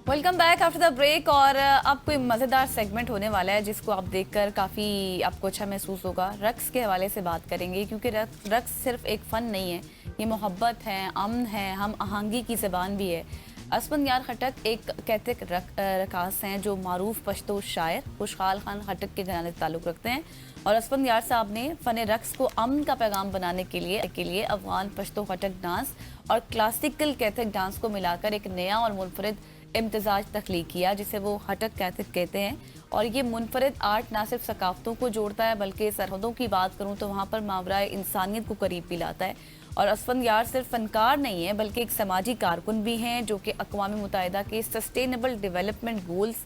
Welcome back after the break. और अब कोई मज़ेदार सेगमेंट होने वाला है जिसको आप देखकर काफ़ी आपको अच्छा महसूस होगा। रक्स के हवाले से बात करेंगे क्योंकि रक्स सिर्फ एक फ़न नहीं है, ये मोहब्बत है, अमन है, हम आहंगी की ज़बान भी है। असफंद यार खटक एक कहते रकास हैं जो मारूफ पश्तो शायर खुशहाल खान खटक के घराने से ताल्लुक़ रखते हैं। और असफंद यार साहब ने फ़न रक्स को अमन का पैगाम बनाने के लिए अफ़गान पश्तो खटक डांस और क्लासिकल कैथक डांस को मिलाकर एक नया और मुनफरिद इम्तजाज तख्लीक किया जिसे वो हटक कैथक कहते हैं। और ये मुनफरिद आर्ट ना सिर्फ सकाफ़तों को जोड़ता है बल्कि सरहदों की बात करूँ तो वहाँ पर मावराए इंसानियत को करीब भी लाता है। और असफंद यार सिर्फ फ़नकार नहीं है बल्कि एक समाजी कारकुन भी हैं जो कि अक़वाम मुत्तहिदा के सस्टेनेबल डेवलपमेंट गोल्स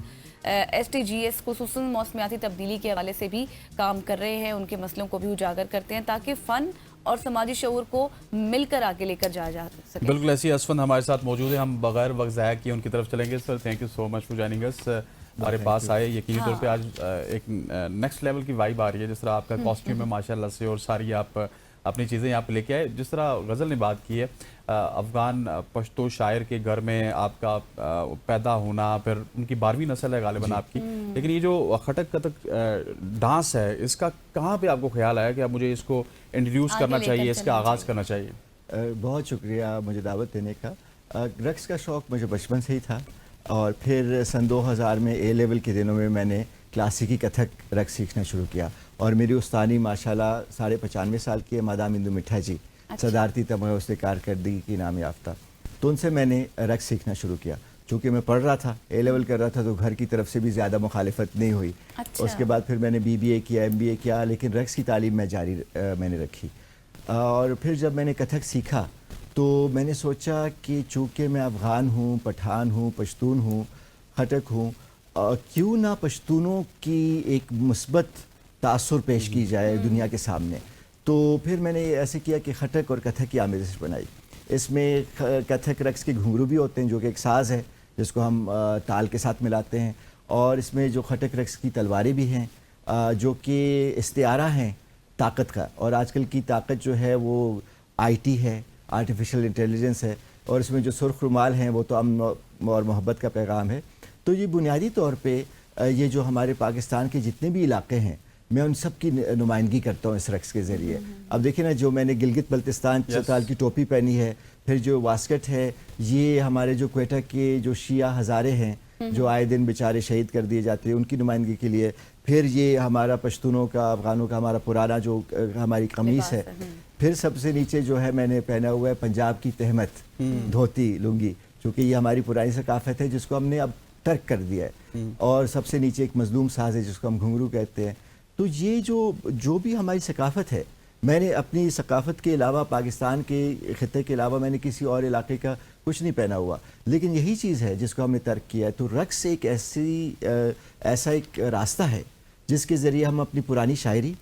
SDGs खुसूसन मौसमियाती तब्दीली के हवाले से भी काम कर रहे हैं, उनके मसलों को भी उजागर करते हैं ताकि फ़न और समाजी शऊर को मिलकर आगे लेकर जाया जा सके। बिल्कुल ऐसी असफंद हमारे साथ मौजूद है। हम बगैर वक्त ज़ाया किए उनकी तरफ चलेंगे। Sir thank you so much for joining us. हमारे पास आए यकीनी तौर पे आज एक नेक्स्ट लेवल की वाइब आ रही है। जिस तरह आपका कॉस्ट्यूम है माशाल्लाह से और सारी आप अपनी चीज़ें यहाँ पे लेके आए। जिस तरह गज़ल ने बात की है अफ़गान पश्तो शायर के घर में आपका पैदा होना, फिर उनकी 12वीं नस्ल है गालिबन आपकी, लेकिन ये जो खटक कथक डांस है इसका कहाँ पे आपको ख्याल आया कि अब मुझे इसको इंट्रोड्यूस करना चाहिए, इसका आगाज़ करना चाहिए? बहुत शुक्रिया मुझे दावत देने का। रक्स का शौक़ मुझे बचपन से ही था और फिर सन 2000 में A लेवल के दिनों में मैंने क्लासिकी कथक रक्स सीखना शुरू किया और मेरी उस्तानी माशाल्लाह 95 साल की है, मादाम इंदु मिठा जी। अच्छा। सदारती तमय्युज़ कारकर्दगी की नाम याफ्ता। तो उनसे मैंने रक्स सीखना शुरू किया। चूँकि मैं पढ़ रहा था, A लेवल कर रहा था, तो घर की तरफ से भी ज़्यादा मुखालिफत नहीं हुई। अच्छा। उसके बाद फिर मैंने BBA किया, MBA किया, लेकिन रक्स की तालीम मैं जारी मैंने रखी। और फिर जब मैंने कथक सीखा तो मैंने सोचा कि चूँकि मैं अफ़गान हूँ, पठान हूँ, पश्तून हूँ, खटक हूँ, क्यों ना पश्तूनों की एक मुस्बत तासुर पेश की जाए दुनिया के सामने। तो फिर मैंने ऐसे किया कि खटक और कथक की आमेज़श बनाई। इसमें कथक रक्स के घुंघरू भी होते हैं जो कि एक साज़ है जिसको हम ताल के साथ मिलाते हैं, और इसमें जो खटक रक्स की तलवारें भी हैं जो कि इस्तिआरा हैं ताकत का। और आजकल की ताकत जो है वो IT है, आर्टिफिशियल इंटेलिजेंस है, और इसमें जो सुर्ख रुमाल हैं वो तो अमन और मोहब्बत का पैगाम है। तो ये बुनियादी तौर पे ये जो हमारे पाकिस्तान के जितने भी इलाके हैं मैं उन सब की नुमाइंदगी करता हूँ इस रक्स के ज़रिए। अब देखिए ना, जो मैंने गिलगित बल्तिस्तान चौताल की टोपी पहनी है, फिर जो वास्कट है, ये हमारे जो क्वेटा के जो शिया हज़ारे हैं जो आए दिन बेचारे शहीद कर दिए जाते हैं उनकी नुमाइंदगी के लिए। फिर ये हमारा पश्तूनों का, अफ़गानों का हमारा पुराना जो हमारी कमीज़ है। फिर सबसे नीचे जो है मैंने पहना हुआ है पंजाब की तहमत, धोती लुंगी, चूँकि ये हमारी पुरानी सकाफ़त है जिसको हमने अब तर्क कर दिया है। और सबसे नीचे एक मज़लूम साज है जिसको हम घुंघरू कहते हैं। तो ये जो भी हमारी सकाफ़त है, मैंने अपनी सकाफ़त के अलावा, पाकिस्तान के ख़ित्ते के अलावा मैंने किसी और इलाके का कुछ नहीं पहना हुआ, लेकिन यही चीज़ है जिसको हमने तर्क किया है। तो रक्स एक ऐसा एक रास्ता है जिसके ज़रिए हम अपनी पुरानी शायरी,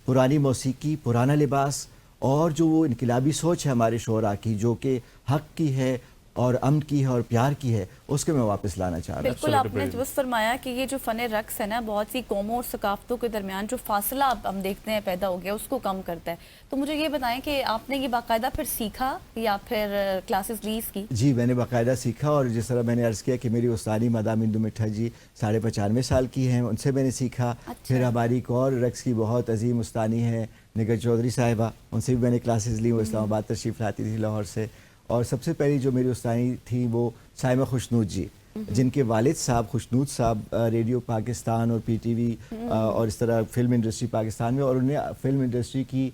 पुरानी मौसीकी, पुराना लिबास और जो वो इनकलाबी सोच है हमारे शोरा की जो कि हक़ की है और अमन की है और प्यार की है, उसके मैं वापस लाना चाह रहा हूँ। बिल्कुल आपने दुरुस्त फरमाया कि ये जो फ़न रक्स है ना, बहुत सी कौमों और सकाफ़तों के दरमियान जो फासला हम देखते हैं पैदा हो गया उसको कम करता है। तो मुझे ये बताएं कि आपने ये बाकायदा फिर सीखा या फिर क्लासेस लीज की? जी, मैंने बाकायदा सीखा, और जिस तरह मैंने अर्ज़ किया कि मेरी उस्तानी मादाम इंदु मिठा जी 95 साल की हैं, उनसे मैंने सीखा। अच्छा। फिर हमारी एक और रक्स की बहुत अजीम उस्तानी है निगर चौधरी साहिबा, उनसे भी मैंने क्लासेस ली। वो इस्लामाबाद तशरीफ़ लाती थी लाहौर से। और सबसे पहली जो मेरी उस्तानी थी वो साइमा खुशनूद जी, जिनके वालिद साहब खुशनूद साहब रेडियो पाकिस्तान और PTV और इस तरह फ़िल्म इंडस्ट्री पाकिस्तान में, और उन्हें फ़िल्म इंडस्ट्री की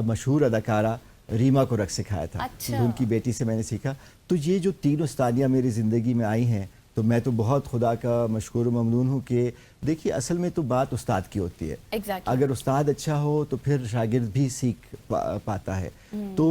मशहूर अदाकारा रीमा को रक्स सिखाया था। अच्छा। तो उनकी बेटी से मैंने सीखा। तो ये जो 3 उस्तादियाँ मेरी ज़िंदगी में आई हैं, तो मैं तो बहुत खुदा का मशकूर ममनून हूँ कि देखिए असल में तो बात उस्ताद की होती है। exactly. अगर उस्ताद अच्छा हो तो फिर शागिर्द भी सीख पाता है। तो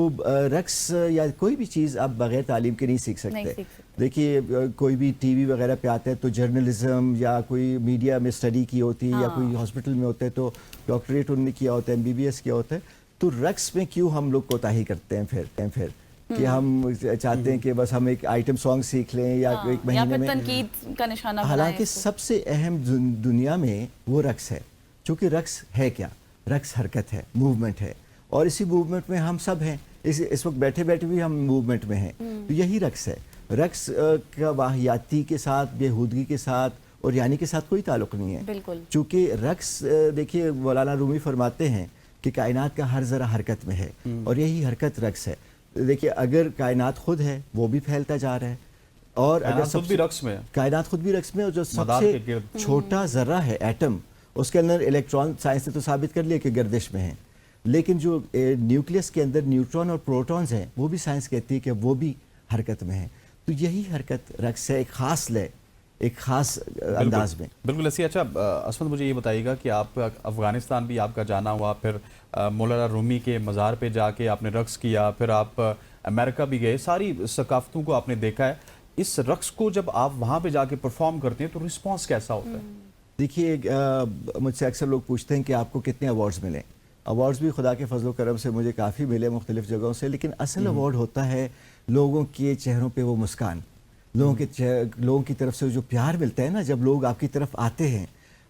रक्स या कोई भी चीज़ आप बग़ैर तालीम के नहीं सीख सकते। देखिए कोई भी TV वगैरह पे आता है तो जर्नलिज़म या कोई मीडिया में स्टडी की होती है, या कोई हॉस्पिटल में होता है तो डॉक्टरेट उन्होंने किया होता है, MBBS किया होता है। तो रक्स में क्यों हम लोग कोताही करते हैं फिर कि हम चाहते हैं कि बस हम एक आइटम सॉन्ग सीख लें या एक महीने में तनकीद का निशाना। हालांकि सबसे अहम दुनिया में वो रक्स है। चूँकि रक्स है क्या? रक्स हरकत है, मूवमेंट है, और इसी मूवमेंट में हम सब हैं। इस वक्त बैठे बैठे भी हम मूवमेंट में हैं। तो यही रक्स है। رقص کا واحیاتی کے ساتھ، بےہودگی کے ساتھ اور یعنی کے ساتھ کوئی تعلق نہیں ہے. بالکل. چونکہ رقص دیکھیے مولانا رومی فرماتے ہیں کہ کائنات کا ہر ذرہ حرکت میں ہے اور یہی حرکت رقص ہے. دیکھیے اگر کائنات خود ہے وہ بھی پھیلتا جا رہا ہے، اور اگر خود بھی رقص میں ہے. کائنات خود بھی رقص میں، اور جو سب مدار سے کے گرد چھوٹا ذرہ ہے ایٹم، اس کے اندر الیکٹران، سائنس نے تو ثابت کر لیا کہ گردش میں ہیں، لیکن جو نیوکلیس کے اندر نیوٹرون اور پروٹونز ہیں وہ بھی سائنس کہتی ہے کہ وہ بھی حرکت میں ہیں. تو یہی حرکت رقص ہے، ایک خاص لے، ایک خاص انداز میں. بالکل ایسی. اچھا عصمت مجھے یہ بتائیے گا کہ آپ افغانستان بھی آپ کا جانا ہوا، پھر مولانا رومی کے مزار پہ جا کے آپ نے رقص کیا، پھر آپ امریکہ بھی گئے، ساری ثقافتوں کو آپ نے دیکھا ہے. اس رقص کو جب آپ وہاں پہ جا کے پرفارم کرتے ہیں تو رسپانس کیسا ہوتا ہے؟ دیکھیے مجھ سے اکثر لوگ پوچھتے ہیں کہ آپ کو کتنے ایوارڈز ملیں. ایوارڈز بھی خدا کے فضل و کرم سے مجھے کافی ملے مختلف جگہوں سے، لیکن اصل ایوارڈ ہوتا ہے لوگوں کے چہروں پہ وہ مسکان، لوگوں کی طرف سے جو پیار ملتا ہے نا جب لوگ آپ کی طرف آتے ہیں.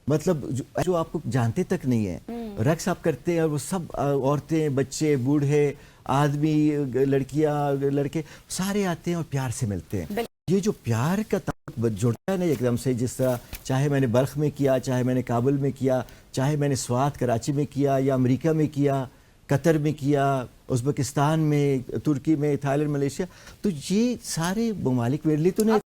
مطلب جو آپ کو جانتے تک نہیں ہے، رقص آپ کرتے ہیں اور وہ سب عورتیں، بچے، بوڑھے، آدمی، لڑکیاں، لڑکے سارے آتے ہیں اور پیار سے ملتے ہیں. یہ جو پیار کا تعلق جڑتا ہے نا ایک دم سے، جس طرح چاہے میں نے بلخ میں کیا، چاہے میں نے کابل میں کیا، چاہے میں نے سوات کراچی میں کیا، یا امریکہ میں کیا، قطر میں کیا، ازبکستان میں، ترکی میں، تھائی لینڈ، ملیشیا، تو یہ سارے ممالک میرے لیے تو نہیں